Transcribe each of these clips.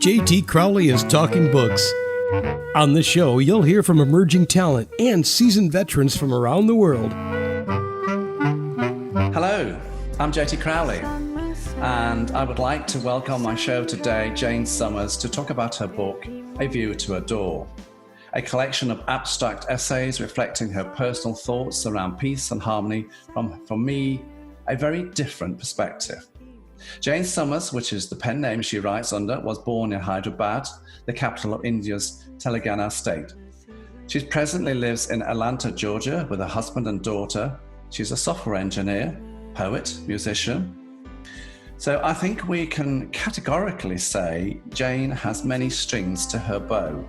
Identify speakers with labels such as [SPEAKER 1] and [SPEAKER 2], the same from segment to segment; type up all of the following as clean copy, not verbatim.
[SPEAKER 1] JT Crowley is Talking Books. On the show, you'll hear from emerging talent and seasoned veterans from around the world.
[SPEAKER 2] Hello, I'm JT Crowley, and I would like to welcome on my show today Jane Summers to talk about her book, A View to Adore, a collection of abstract essays reflecting her personal thoughts around peace and harmony from, for me, a very different perspective. Jane Summers, which is the pen name she writes under, was born in Hyderabad, the capital of India's Telengana state. She presently lives in Atlanta, Georgia, with her husband and daughter. She's a software engineer, poet, musician. So I think we can categorically say Jane has many strings to her bow.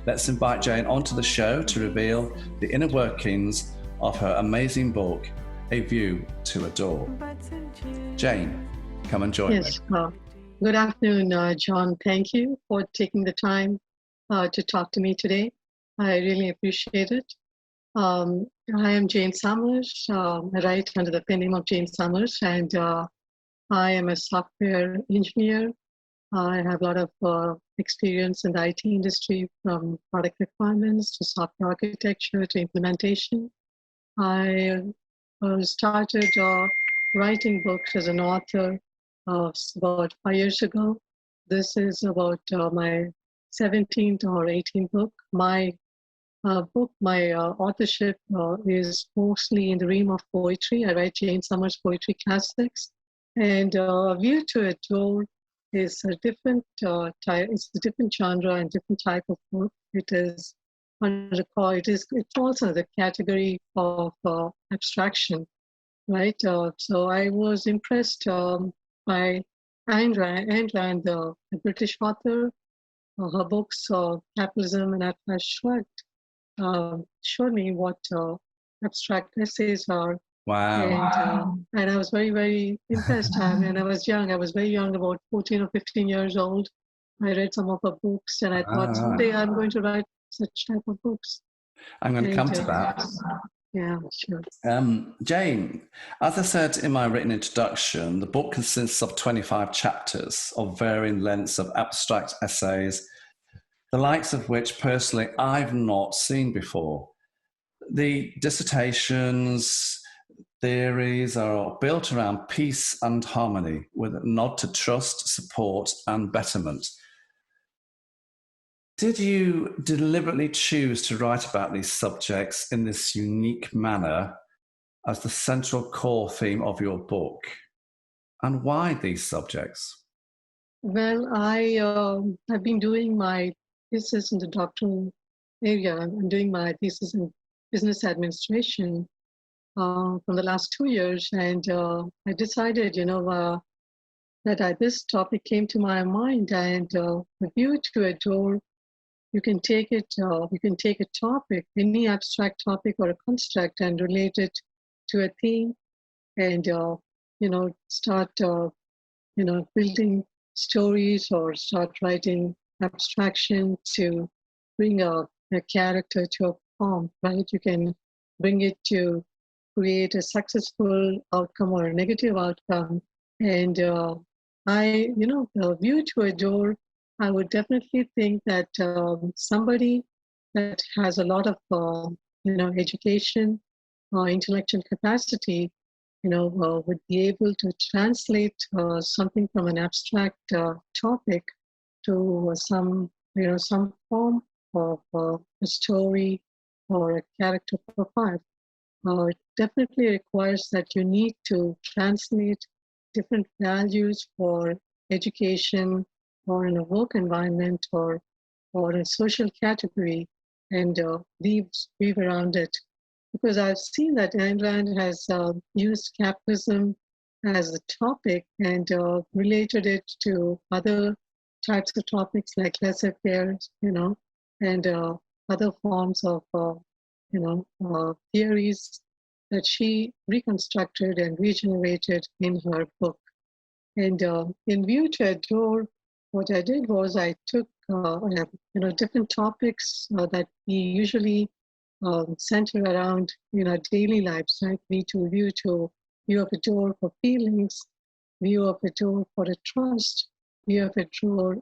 [SPEAKER 2] Let's invite Jane onto the show to reveal the inner workings of her amazing book, A View to Adore. Jane, come and join me.
[SPEAKER 3] Yes, good afternoon, John. Thank you for taking the time to talk to me today. I really appreciate it. I am Jane Summers. I write under the pen name of Jane Summers, and I am a software engineer. I have a lot of experience in the IT industry, from product requirements to software architecture to implementation. I started writing books as an author about 5 years ago. This is about my 17th or 18th book. My authorship is mostly in the realm of poetry. I write Jane Summers poetry classics. And View to Adore is a different type. It's a different genre and different type of book. It falls under the category of abstraction, right? So I was impressed by Ayn Rand, the British author. Her books, Capitalism and Atlas Shrugged, showed me what abstract essays are.
[SPEAKER 2] Wow.
[SPEAKER 3] And I was very, very impressed. And I was young. I was very young, about 14 or 15 years old. I read some of her books, and I thought someday I'm going to write such type of books.
[SPEAKER 2] I'm going to come to that.
[SPEAKER 3] Yeah, sure.
[SPEAKER 2] Jane, as I said in my written introduction, the book consists of 25 chapters of varying lengths of abstract essays, the likes of which personally I've not seen before. The dissertations, theories are built around peace and harmony with a nod to trust, support, and betterment. Did you deliberately choose to write about these subjects in this unique manner as the central core theme of your book? And why these subjects?
[SPEAKER 3] Well, I've been doing my thesis in the doctoral area. I'm doing my thesis in business administration from the last 2 years, and I decided, that this topic came to my mind, and the View to Adore. You can take a topic, any abstract topic or a construct, and relate it to a theme, and start building stories or start writing abstraction to bring a character to a form, right? You can bring it to create a successful outcome or a negative outcome. And the View to Adore, I would definitely think that somebody that has a lot of education or intellectual capacity, would be able to translate something from an abstract topic to some form of a story or a character profile. It definitely requires that you need to translate different values for education or in a work environment or a social category, and weave around it. Because I've seen that Ayn Rand has used capitalism as a topic and related it to other types of topics like laissez-faire, and other forms of, theories that she reconstructed and regenerated in her book. And in View to Adore, what I did was I took, different topics that we usually center around daily lives, right? View of Adore for feelings, View of Adore for a trust, view of a door,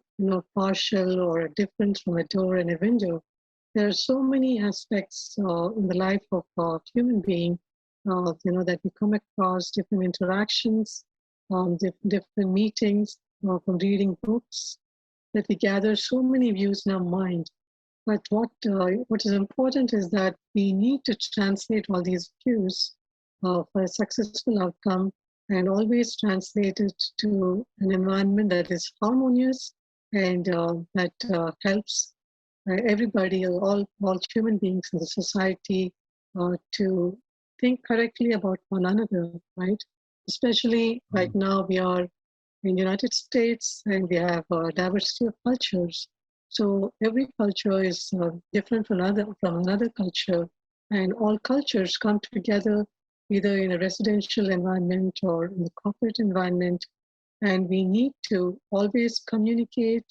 [SPEAKER 3] partial or different from a door and a window. There are so many aspects in the life of a human being, that we come across, different interactions, different meetings, from reading books, that we gather so many views in our mind. But what is important is that we need to translate all these views for a successful outcome, and always translate it to an environment that is harmonious and that helps everybody, all human beings in the society, to think correctly about one another, right? Especially right now, we are in the United States and we have a diversity of cultures. So every culture is different from another culture, and all cultures come together either in a residential environment or in the corporate environment. And we need to always communicate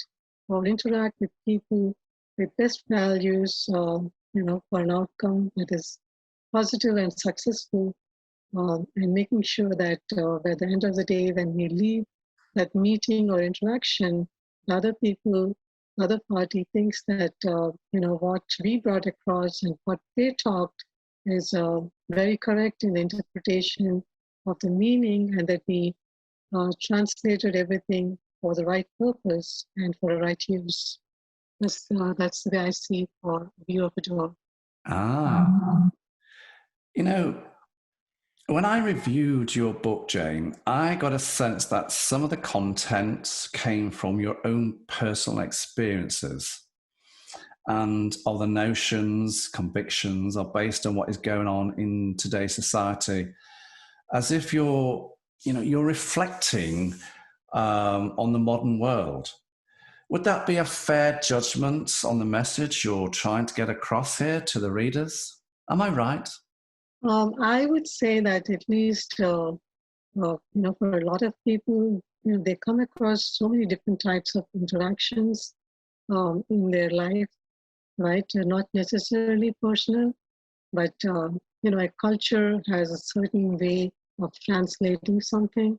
[SPEAKER 3] or interact with people with best values, for an outcome that is positive and successful, and making sure that by the end of the day, when we leave that meeting or interaction, the other party thinks that, what we brought across and what they talked is very correct in the interpretation of the meaning, and that we translated everything for the right purpose and for the right use. That's the way I see it for view of it all.
[SPEAKER 2] When I reviewed your book, Jane, I got a sense that some of the contents came from your own personal experiences, and all the notions, convictions are based on what is going on in today's society, as if you're reflecting on the modern world. Would that be a fair judgment on the message you're trying to get across here to the readers? Am I right?
[SPEAKER 3] I would say that at least, for a lot of people, they come across so many different types of interactions in their life, right? Not necessarily personal, but, a culture has a certain way of translating something,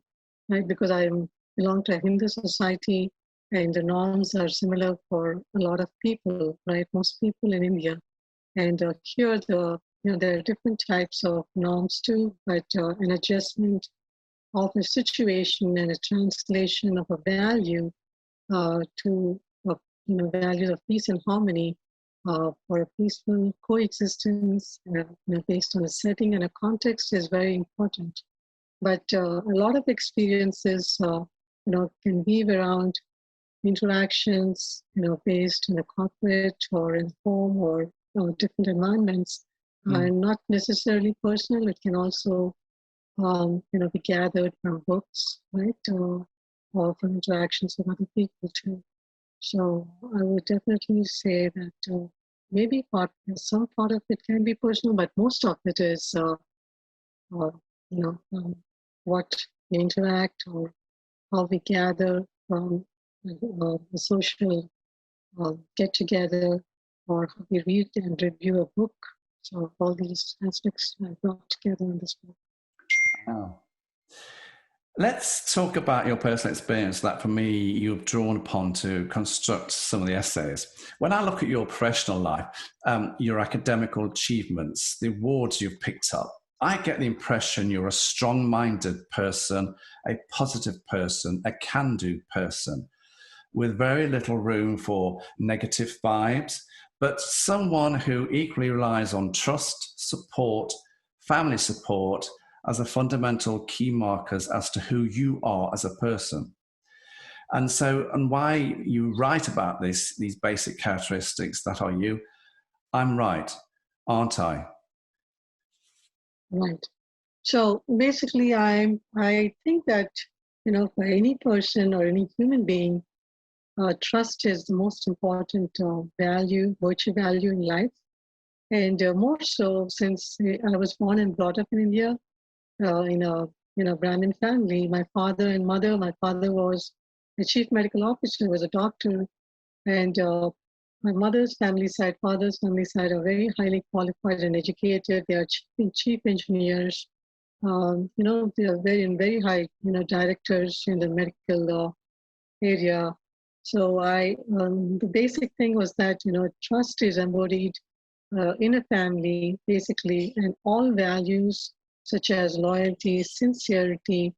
[SPEAKER 3] right? Because I belong to a Hindu society, and the norms are similar for a lot of people, right? Most people in India. And here, there are different types of norms too, but an adjustment of a situation and a translation of a value to values of peace and harmony for a peaceful coexistence, based on a setting and a context, is very important. But a lot of experiences, can weave around interactions, based in a corporate or in home or different environments, and not necessarily personal. It can also, be gathered from books, right, or from interactions with other people too. So I would definitely say that maybe some part of it can be personal, but most of it is, what we interact or how we gather from the social get together, or how we read and review a book. So all these aspects are brought together in this book.
[SPEAKER 2] Wow. Let's talk about your personal experience that, for me, you've drawn upon to construct some of the essays. When I look at your professional life, your academical achievements, the awards you've picked up, I get the impression you're a strong-minded person, a positive person, a can-do person, with very little room for negative vibes, but someone who equally relies on trust, support, family support as a fundamental key markers as to who you are as a person. And why you write about these basic characteristics that are you, I'm right, aren't I?
[SPEAKER 3] Right. So basically, I think that, for any person or any human being, trust is the most important virtue value in life. And more so since I was born and brought up in India, in a Brahmin family. My father and mother, my father was a chief medical officer, was a doctor, and my mother's family side, father's family side are very highly qualified and educated. They are chief engineers. They are very high, directors in the medical area. So the basic thing was that, trust is embodied in a family, basically, and all values such as loyalty, sincerity,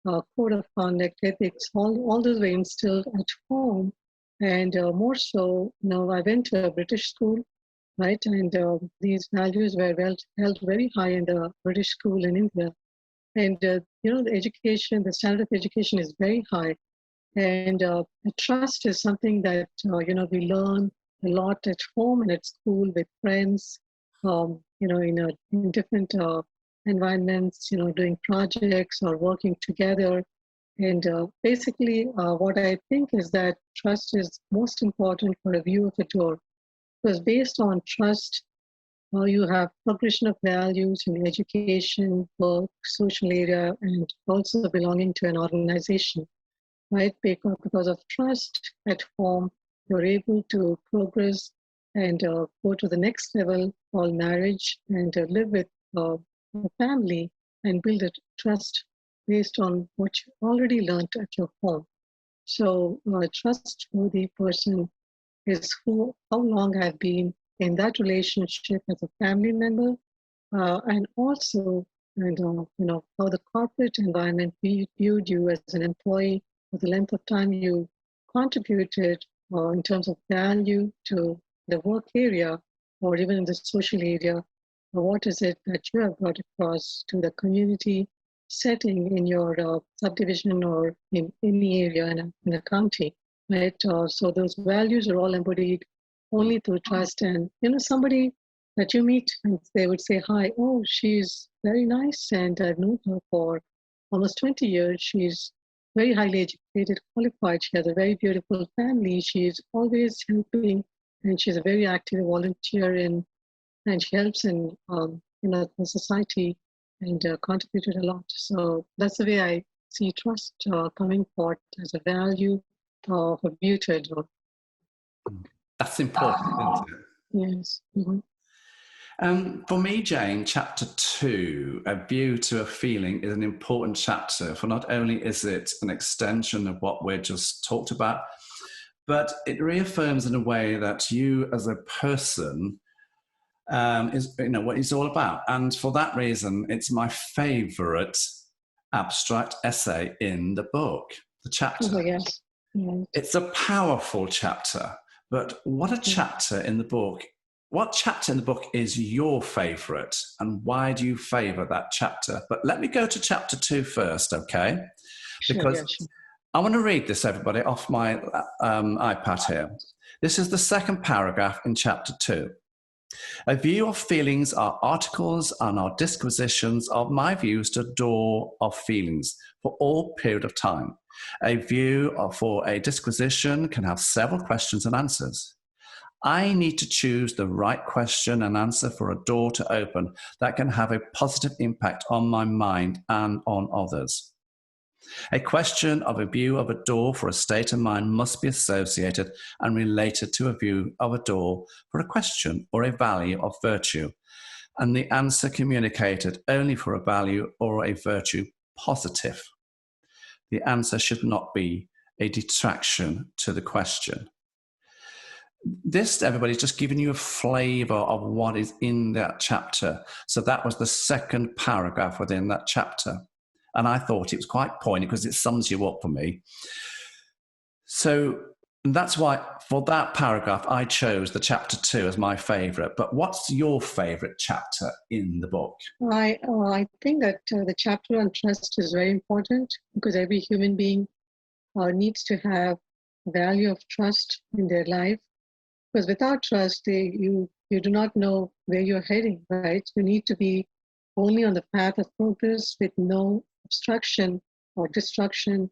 [SPEAKER 3] code of conduct, ethics, all those were instilled at home. And more so, I went to a British school, right? And these values were held very high in the British school in India. And, the standard of education is very high. And trust is something that, we learn a lot at home and at school with friends, in different environments, doing projects or working together. And basically, what I think is that trust is most important for a view of a door. Because based on trust, you have progression of values in education, work, social area, and also belonging to an organization, right? Because of trust at home, you're able to progress and go to the next level called marriage and live with a family and build a trust based on what you already learned at your home. So a trustworthy person is how long I've been in that relationship as a family member, and also, how the corporate environment viewed you as an employee, for the length of time you contributed in terms of value to the work area or even in the social area. What is it that you have brought across to the community setting in your subdivision or in any area in a county, right? So those values are all embodied only through trust. And, somebody that you meet and they would say, hi, oh, she's very nice and I've known her for almost 20 years. She's very highly educated, qualified. She has a very beautiful family. She's always helping and she's a very active volunteer and she helps in the society and contributed a lot. So that's the way I see trust coming forth as a value of a view to a door.
[SPEAKER 2] That's important, isn't it?
[SPEAKER 3] Yes. Mm-hmm.
[SPEAKER 2] For me, Jane, chapter 2, A View to a Feeling, is an important chapter, for not only is it an extension of what we just talked about, but it reaffirms in a way that you as a person is what it's all about. And for that reason, it's my favorite abstract essay in the book, the chapter.
[SPEAKER 3] Oh, yes. Yes.
[SPEAKER 2] It's a powerful chapter, but what chapter in the book is your favorite, and why do you favor that chapter? But let me go to chapter 2 first, okay? Because
[SPEAKER 3] sure.
[SPEAKER 2] I want to read this, everybody, off my iPad here. This is the second paragraph in chapter 2. A view of feelings are articles and are disquisitions of my views to door of feelings for all period of time. A view for a disquisition can have several questions and answers. I need to choose the right question and answer for a door to open that can have a positive impact on my mind and on others. A question of a view of a door for a state of mind must be associated and related to a view of a door for a question or a value of virtue, and the answer communicated only for a value or a virtue positive. The answer should not be a detraction to the question. This, everybody's just giving you a flavor of what is in that chapter. So that was the second paragraph within that chapter. And I thought it was quite poignant because it sums you up for me. So that's why for that paragraph, I chose the chapter 2 as my favorite. But what's your favorite chapter in the book?
[SPEAKER 3] I think that the chapter on trust is very important because every human being needs to have value of trust in their life. Because without trust, you do not know where you're heading, right? You need to be only on the path of progress with no obstruction or destruction.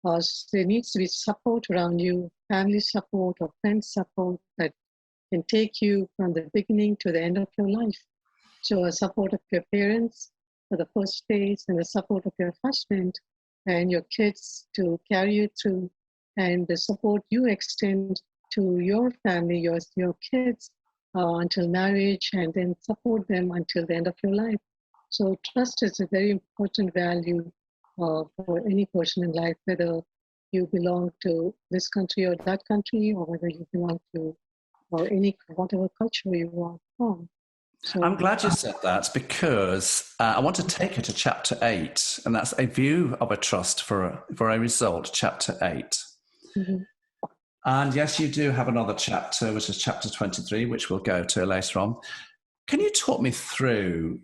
[SPEAKER 3] There needs to be support around you, family support or friend support that can take you from the beginning to the end of your life. So a support of your parents for the first phase and the support of your husband and your kids to carry you through, and the support you extend to your family, your kids until marriage, and then support them until the end of your life. So trust is a very important value for any person in life, whether you belong to this country or that country, or whether you belong to or any whatever culture you are from. So,
[SPEAKER 2] I'm glad you said that because I want to take you to chapter 8, and that's a view of a trust for a result, chapter 8.
[SPEAKER 3] mhm.
[SPEAKER 2] And yes, you do have another chapter, which is chapter 23, which we'll go to later on. Can you talk me through,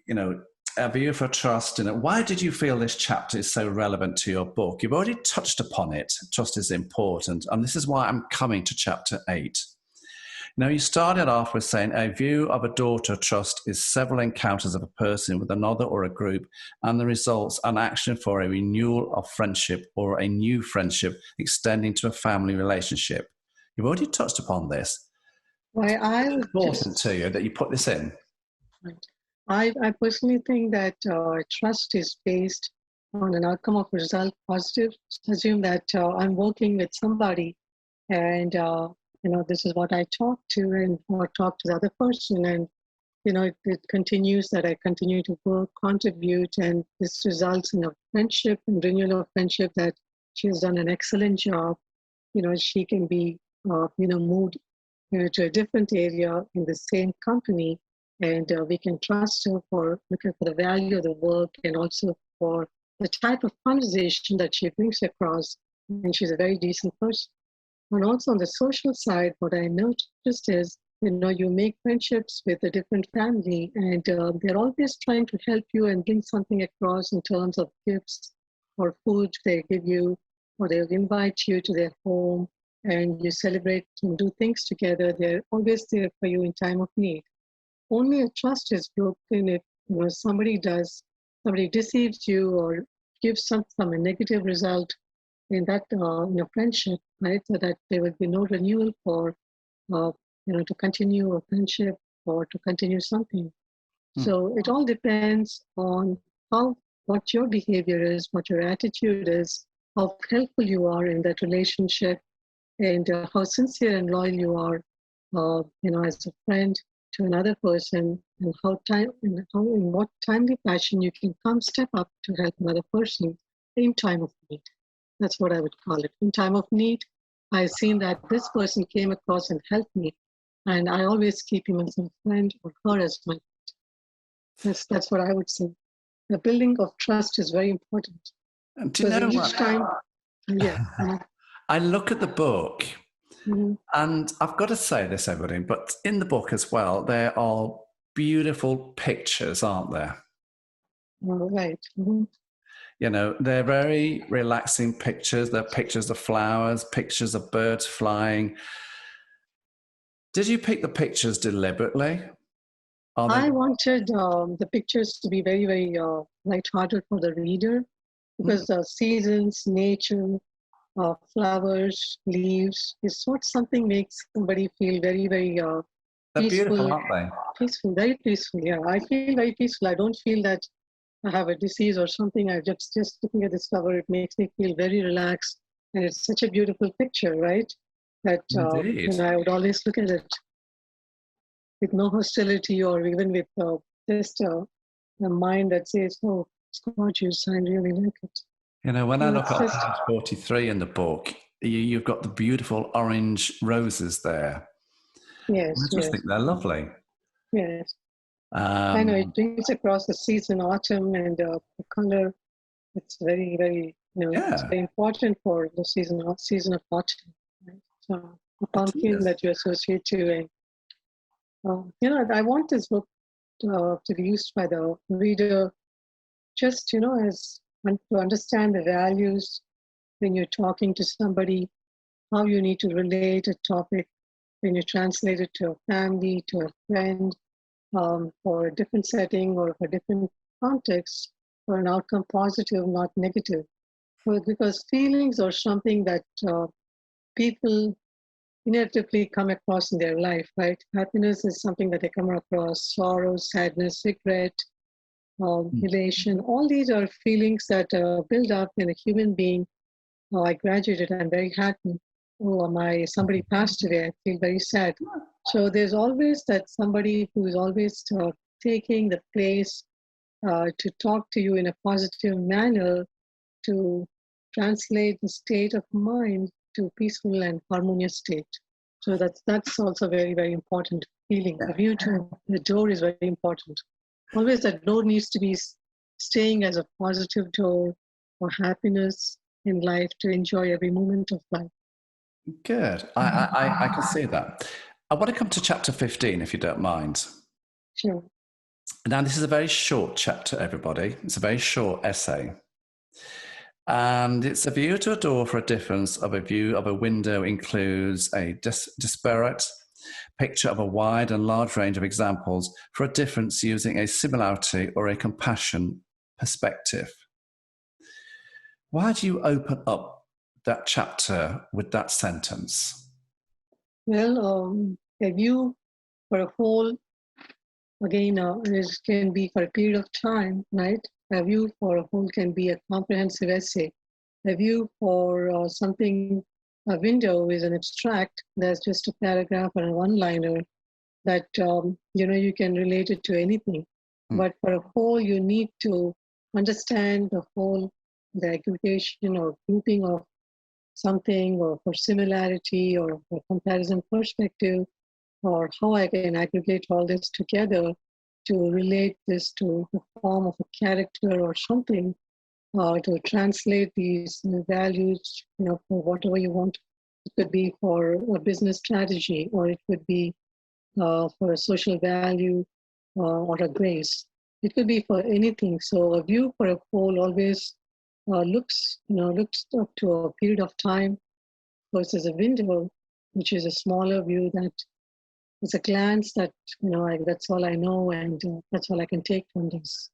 [SPEAKER 2] a view for trust? Why did you feel this chapter is so relevant to your book? You've already touched upon it. Trust is important. And this is why I'm coming to chapter 8. Now, you started off with saying a view of a door to trust is several encounters of a person with another or a group, and the results an action for a renewal of friendship or a new friendship extending to a family relationship. You've already touched upon this.
[SPEAKER 3] I
[SPEAKER 2] It's important to you that you put this in.
[SPEAKER 3] I personally think that trust is based on an outcome of result positive. Assume that I'm working with somebody, and this is what I talk to and or talk to the other person, and it continues that I continue to work, contribute, and this results in a friendship and renewal of friendship that she has done an excellent job. She can be moved to a different area in the same company, and we can trust her for looking for the value of the work and also for the type of conversation that she brings across. And she's a very decent person. And also on the social side, what I noticed is, you make friendships with a different family, and they're always trying to help you and bring something across in terms of gifts or food they give you, or they'll invite you to their home, and you celebrate and do things together. They're always there for you in time of need. Only a trust is broken if somebody deceives you or gives some a negative result in that friendship, right? So that there will be no renewal for to continue a friendship or to continue something. So it all depends on what your behavior is, what your attitude is, how helpful you are in that relationship, and how sincere and loyal you are, as a friend to another person, and in what timely fashion you can step up to help another person in time of need. That's what I would call it. In time of need, I've seen that this person came across and helped me, and I always keep him as a friend or her as my friend. That's what I would say. The building of trust is very important.
[SPEAKER 2] And do you know what?
[SPEAKER 3] Yeah.
[SPEAKER 2] I look at the book,
[SPEAKER 3] Mhm.
[SPEAKER 2] and I've got to say this, everybody, but in the book as well, there are beautiful pictures, aren't there?
[SPEAKER 3] All right. Mhm.
[SPEAKER 2] They're very relaxing pictures. They're pictures of flowers, pictures of birds flying. Did you pick the pictures deliberately?
[SPEAKER 3] I wanted the pictures to be very, very lighthearted for the reader, because seasons, nature, flowers, leaves is what something makes somebody feel very, very
[SPEAKER 2] They're
[SPEAKER 3] peaceful.
[SPEAKER 2] beautiful, aren't they?
[SPEAKER 3] Peaceful, very peaceful. Yeah, I feel very peaceful. I don't feel that I have a disease or something. I just looking at this cover, it makes me feel very relaxed, and it's such a beautiful picture, right? That
[SPEAKER 2] Indeed.
[SPEAKER 3] I would always look at it with no hostility, or even with just a mind that says, "Oh, it's gorgeous. I really like it."
[SPEAKER 2] When I look at
[SPEAKER 3] just,
[SPEAKER 2] page 43 in the book, you've got the beautiful orange roses there.
[SPEAKER 3] yes,
[SPEAKER 2] I just think they're lovely.
[SPEAKER 3] yes. I know it brings across the season, autumn, and the color. It's very, very, it's very important for the season of autumn. Right? So the pumpkin that you associate to, and I want this book to be used by the reader, just as to understand the values when you're talking to somebody, how you need to relate a topic when you translate it to a family, to a friend, for a different setting or for different context, for an outcome positive, not negative. Because feelings are something that people inevitably come across in their life, right? Happiness is something that they come across, sorrow, sadness, regret, elation. All these are feelings that build up in a human being. Oh, I graduated, I'm very happy. Oh, somebody passed away, I feel very sad. So there's always that somebody who is always taking the place to talk to you in a positive manner, to translate the state of mind to peaceful and harmonious state. So that's also very, very important feeling. The view to the door is very important. Always that door needs to be staying as a positive door for happiness in life, to enjoy every moment of life.
[SPEAKER 2] Good. I can see that. I want to come to chapter 15, if you don't mind.
[SPEAKER 3] Sure.
[SPEAKER 2] Now, this is a very short chapter, everybody. It's a very short essay. And it's a view to a door for a difference of a view of a window includes a disparate picture of a wide and large range of examples for a difference using a similarity or a compassion perspective. Why do you open up that chapter with that sentence?
[SPEAKER 3] Well, a view for a whole, again, can be for a period of time, right? A view for a whole can be a comprehensive essay. A view for something, a window is an abstract. There's just a paragraph or a one-liner that, you can relate it to anything. But for a whole, you need to understand the whole, the aggregation or grouping of something, or for similarity or for comparison perspective, or how I can aggregate all this together to relate this to the form of a character or something, to translate these values, for whatever you want. It could be for a business strategy, or it could be for a social value or a grace. It could be for anything. So a view for a whole always looks up to a period of time versus a window, which is a smaller view that is a glance that, that's all I know, and that's all I can take from this.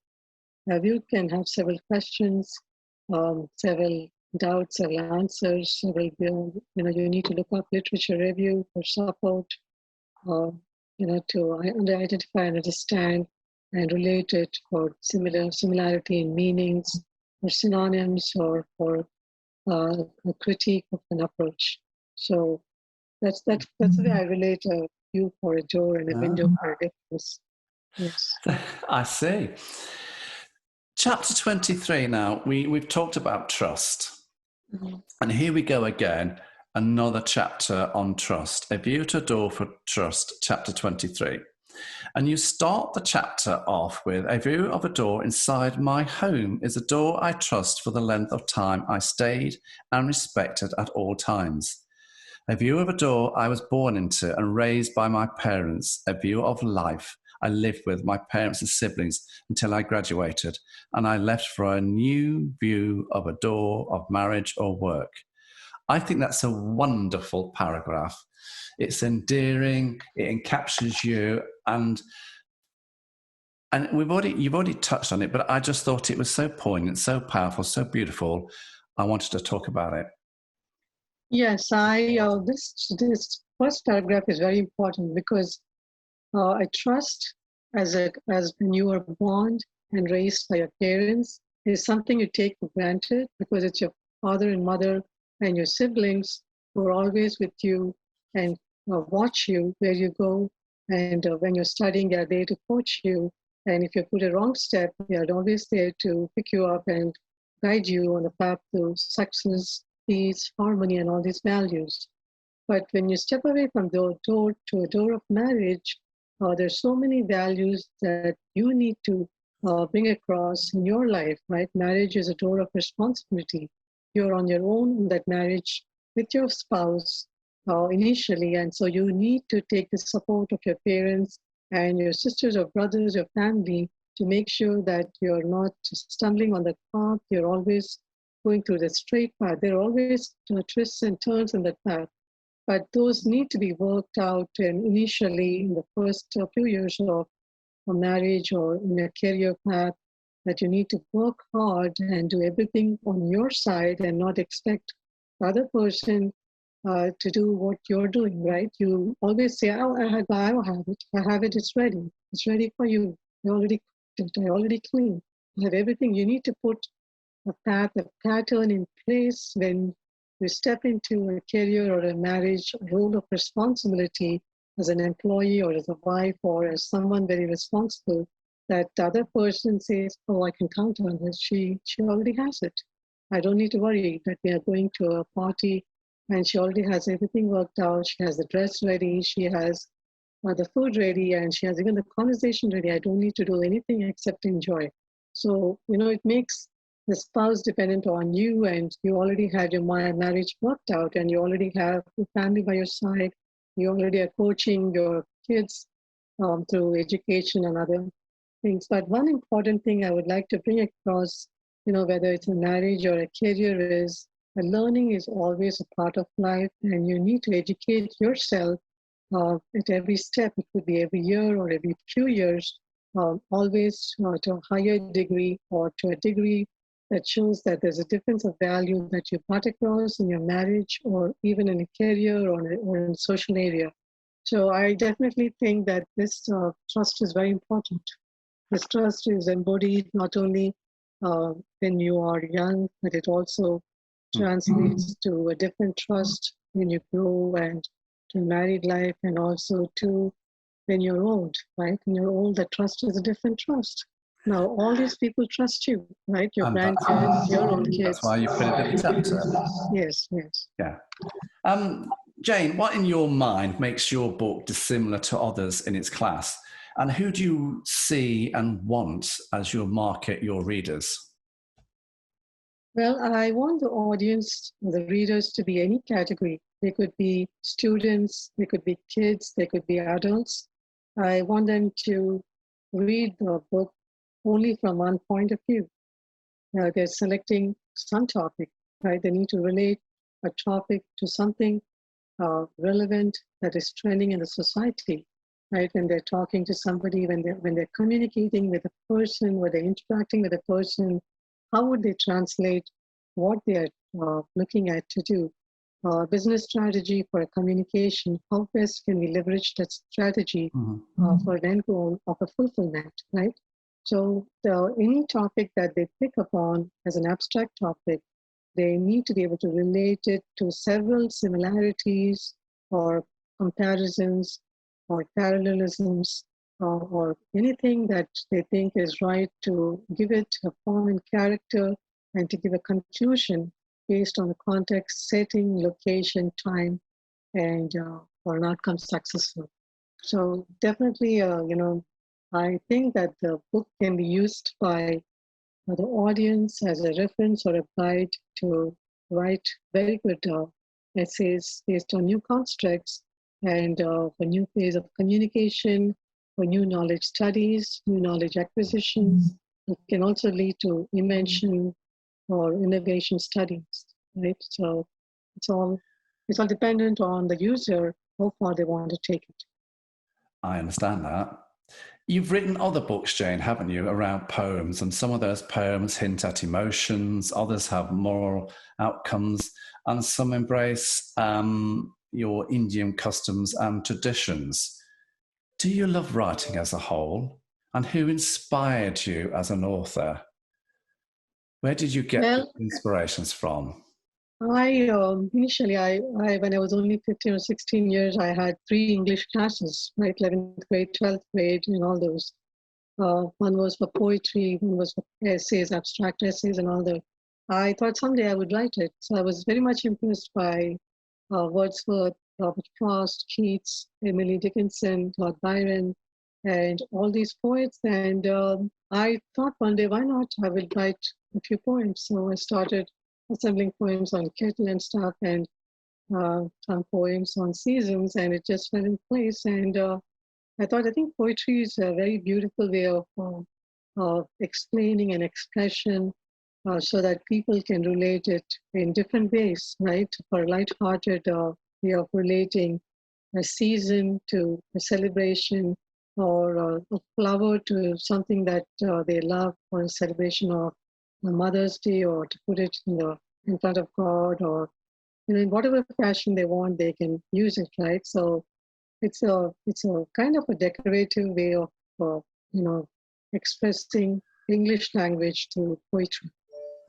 [SPEAKER 3] A view can have several questions, several doubts, several answers, several, you need to look up literature review for support, to identify and understand and relate it for similarity in meanings, or synonyms, or for a critique of an approach. So that's the way I relate a view for a door and a window for a difference. Yes.
[SPEAKER 2] I see. Chapter 23 now, we've talked about trust. Mm-hmm. And here we go again, another chapter on trust, a view to a door for trust, chapter 23. And you start the chapter off with a view of a door inside my home is a door I trust for the length of time I stayed and respected at all times. A view of a door I was born into and raised by my parents, a view of life I lived with my parents and siblings until I graduated, and I left for a new view of a door of marriage or work. I think that's a wonderful paragraph. It's endearing, it encapsulates you, and you've already touched on it, but I just thought it was so poignant, so powerful, so beautiful. I wanted to talk about it.
[SPEAKER 3] Yes, this first paragraph is very important because I trust as when you are born and raised by your parents is something you take for granted because it's your father and mother and your siblings who are always with you and watch you where you go, and when you're studying, they're there to coach you. And if you put a wrong step, they're always there to pick you up and guide you on the path to success, peace, harmony, and all these values. But when you step away from the door to a door of marriage, there's so many values that you need to bring across in your life, right? Marriage is a door of responsibility. You're on your own in that marriage with your spouse initially, and so you need to take the support of your parents and your sisters or brothers, your family, to make sure that you're not stumbling on the path. You're always going through the straight path. There are always twists and turns in that path. But those need to be worked out initially in the first few years of a marriage or in a career path, that you need to work hard and do everything on your side and not expect the other person to do what you're doing, right? You always say, oh, I have it. I have it. It's ready. It's ready for you. I already cooked it. I already cleaned. I have everything. You need to put a pattern in place when you step into a career or a marriage, a role of responsibility as an employee or as a wife or as someone very responsible, that the other person says, oh, I can count on her. She already has it. I don't need to worry that we are going to a party and she already has everything worked out. She has the dress ready. She has the food ready, and she has even the conversation ready. I don't need to do anything except enjoy. So, it makes the spouse dependent on you, and you already had your marriage worked out, and you already have your family by your side. You already are coaching your kids through education and other things. But one important thing I would like to bring across, whether it's a marriage or a career, is learning is always a part of life, and you need to educate yourself at every step. It could be every year or every few years, always to a higher degree or to a degree that shows that there's a difference of value that you brought across in your marriage or even in a career or in a social area. So I definitely think that this trust is very important. This trust is embodied not only when you are young, but it also translates to a different trust when you grow and to married life, and also to when you're old, right? When you're old, the trust is a different trust. Now, all these people trust you, right? Your grandkids, your own kids.
[SPEAKER 2] That's why you put it in the chapter.
[SPEAKER 3] Yes, yes.
[SPEAKER 2] Yeah. Jane, what in your mind makes your book dissimilar to others in its class? And who do you see and want as your market, your readers?
[SPEAKER 3] Well, I want the audience, the readers, to be any category. They could be students, they could be kids, they could be adults. I want them to read the book only from one point of view. They're selecting some topic, right? They need to relate a topic to something relevant that is trending in the society, right? When they're talking to somebody, when they're communicating with a person, when they're interacting with a person, how would they translate what they are looking at to do? Business strategy for communication, how best can we leverage that strategy for an end goal of a fulfillment, right? So any topic that they pick upon as an abstract topic, they need to be able to relate it to several similarities or comparisons or parallelisms or anything that they think is right, to give it a form and character and to give a conclusion based on the context, setting, location, time, and for an outcome successful. So definitely, I think that the book can be used by the audience as a reference or a guide to write very good essays based on new constructs and for new phase of communication, for new knowledge studies, new knowledge acquisitions. It can also lead to invention or innovation studies, right? So it's all dependent on the user, how far they want to take it.
[SPEAKER 2] I understand that. You've written other books, Jane, haven't you, around poems, and some of those poems hint at emotions, others have moral outcomes, and some embrace your Indian customs and traditions. Do you love writing as a whole? And who inspired you as an author? Where did you get the inspirations from?
[SPEAKER 3] Initially, when I was only 15 or 16 years, I had 3 English classes, right? 11th grade, 12th grade, and all those. One was for poetry, one was for essays, abstract essays, and all that. I thought someday I would write it. So I was very much impressed by Wordsworth, Robert Frost, Keats, Emily Dickinson, Lord Byron, and all these poets. And I thought one day, why not? I will write a few poems. So I started assembling poems on kettle and stuff, and some poems on seasons, and it just fell in place. And I think poetry is a very beautiful way of explaining an expression so that people can relate it in different ways, right? For a lighthearted way of relating a season to a celebration, or a flower to something that they love, or a celebration of Mother's Day, or to put it in front of God, or in whatever fashion they want, they can use it, right? So it's a kind of a decorative way of expressing English language through poetry.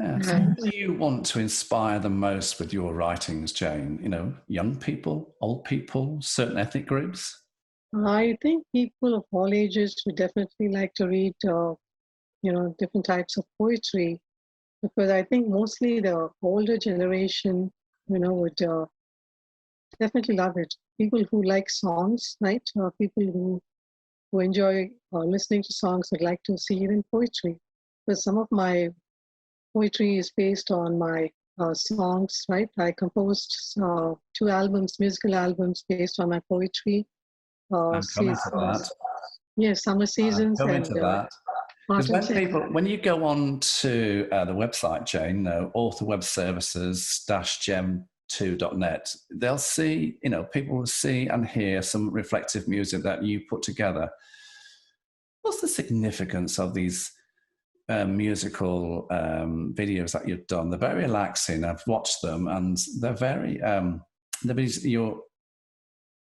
[SPEAKER 2] Yeah, so who do you want to inspire the most with your writings, Jane? Young people, old people, certain ethnic groups?
[SPEAKER 3] I think people of all ages would definitely like to read different types of poetry. because I think mostly the older generation, would definitely love it. People who like songs, right? People who enjoy listening to songs would like to see even poetry. Because some of my poetry is based on my songs, right? I composed two albums, musical albums based on my poetry.
[SPEAKER 2] I'm coming to that.
[SPEAKER 3] Yes, summer
[SPEAKER 2] I'm
[SPEAKER 3] seasons
[SPEAKER 2] coming
[SPEAKER 3] and
[SPEAKER 2] to that. Because when you go on to the website, Jane, author web services gem2.net, they'll see, people will see and hear some reflective music that you put together. What's the significance of these musical videos that you've done? They're very relaxing. I've watched them, and they're very.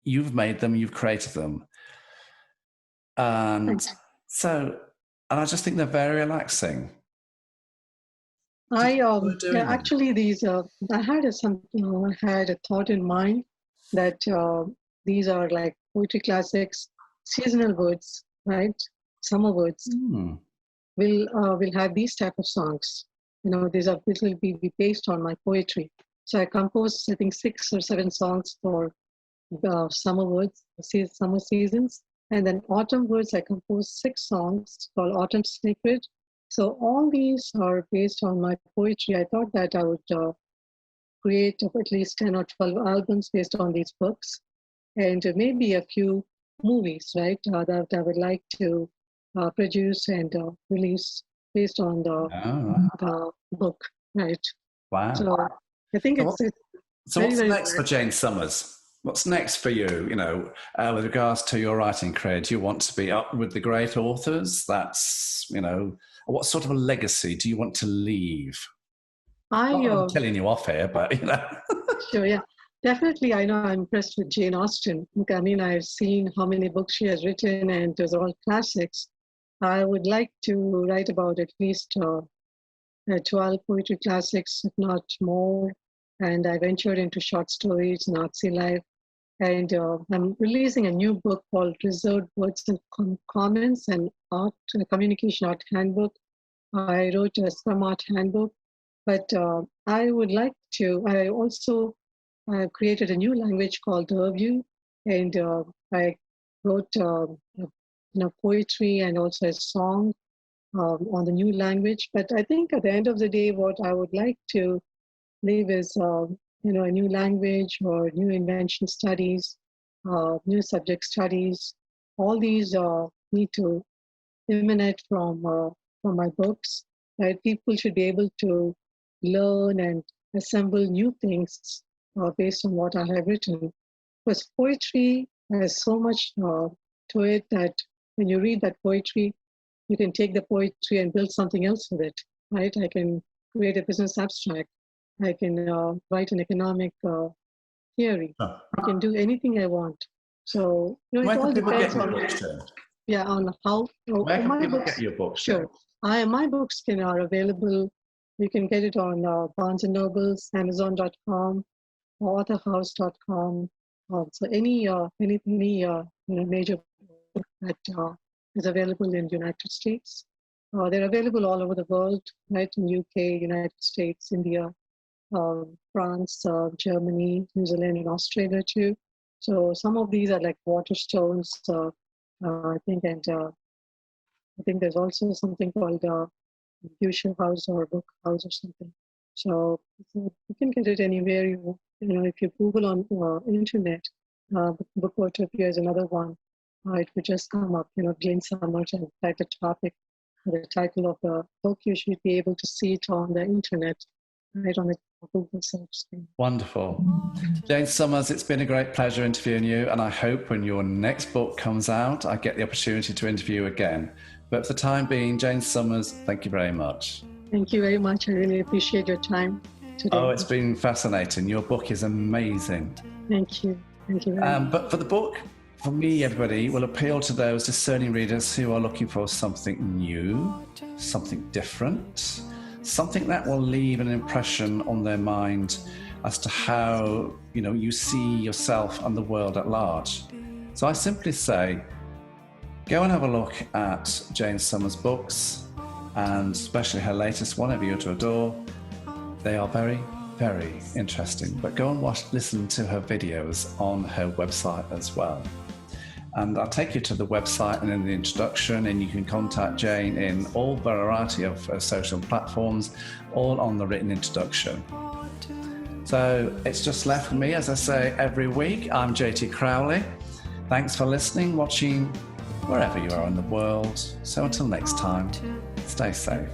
[SPEAKER 2] You've made them, you've created them, and I just think they're very relaxing.
[SPEAKER 3] Actually these I had a thought in mind that these are like poetry classics, seasonal words, right? Summer words. Will have these type of songs. These will be based on my poetry. So I composed, I think, 6 or 7 songs for summer words, summer seasons. And then autumn words, I composed 6 songs called Autumn Sacred. So all these are based on my poetry. I thought that I would create at least 10 or 12 albums based on these books, and maybe a few movies, right, that I would like to produce and release based on the book, right?
[SPEAKER 2] Wow.
[SPEAKER 3] So I think
[SPEAKER 2] So what's next for Jane Summers? What's next for you, with regards to your writing career? Do you want to be up with the great authors? That's, what sort of a legacy do you want to leave? I'm telling you off here, but,
[SPEAKER 3] Sure, yeah. Definitely, I know I'm impressed with Jane Austen. I mean, I've seen how many books she has written, and those are all classics. I would like to write about at least 12 poetry classics, if not more. And I ventured into short stories, Nazi life. And I'm releasing a new book called Reserved Words and Comments and Art, Communication Art Handbook. I wrote a Scrum Art Handbook. But I also created a new language called Derview, and I wrote poetry and also a song on the new language. But I think at the end of the day, what I would like to leave is a new language or new invention studies, new subject studies. All these need to emanate from my books. Right? People should be able to learn and assemble new things based on what I have written. Because poetry has so much to it that when you read that poetry, you can take the poetry and build something else with it, right? I can create a business abstract. I can write an economic theory. I can do anything I want. So, it all depends on how.
[SPEAKER 2] Where can people get your books?
[SPEAKER 3] Sure. My books are available. You can get it on Barnes & Nobles, Amazon.com, authorhouse.com. So any major book that is available in the United States. They're available all over the world, right? In UK, United States, India, France, Germany, New Zealand, and Australia too. So some of these are like Waterstones, I think, and I think there's also something called Future House or Book House or something. So you can get it anywhere. If you Google on internet, Booktopia is another one. It would just come up, Jane Summers, and type the topic, the title of the book. You should be able to see it on the internet, right on the Google search screen.
[SPEAKER 2] Wonderful. Jane Summers, it's been a great pleasure interviewing you, and I hope when your next book comes out, I get the opportunity to interview you again. But for the time being, Jane Summers, thank you very much.
[SPEAKER 3] Thank you very much. I really appreciate your time today.
[SPEAKER 2] Oh, it's been fascinating. Your book is amazing.
[SPEAKER 3] Thank you. Thank you very much.
[SPEAKER 2] But for the book, for me, everybody, will appeal to those discerning readers who are looking for something new, something different, something that will leave an impression on their mind as to how, you see yourself and the world at large. So I simply say, go and have a look at Jane Summers' books. and especially her latest one, A View to Adore. They are very, very interesting. But go and listen to her videos on her website as well. And I'll take you to the website and in the introduction, and you can contact Jane in all variety of social platforms, all on the written introduction. So it's just left for me, as I say every week. I'm JT Crowley. Thanks for listening, watching, wherever you are in the world. So until next time, stay safe.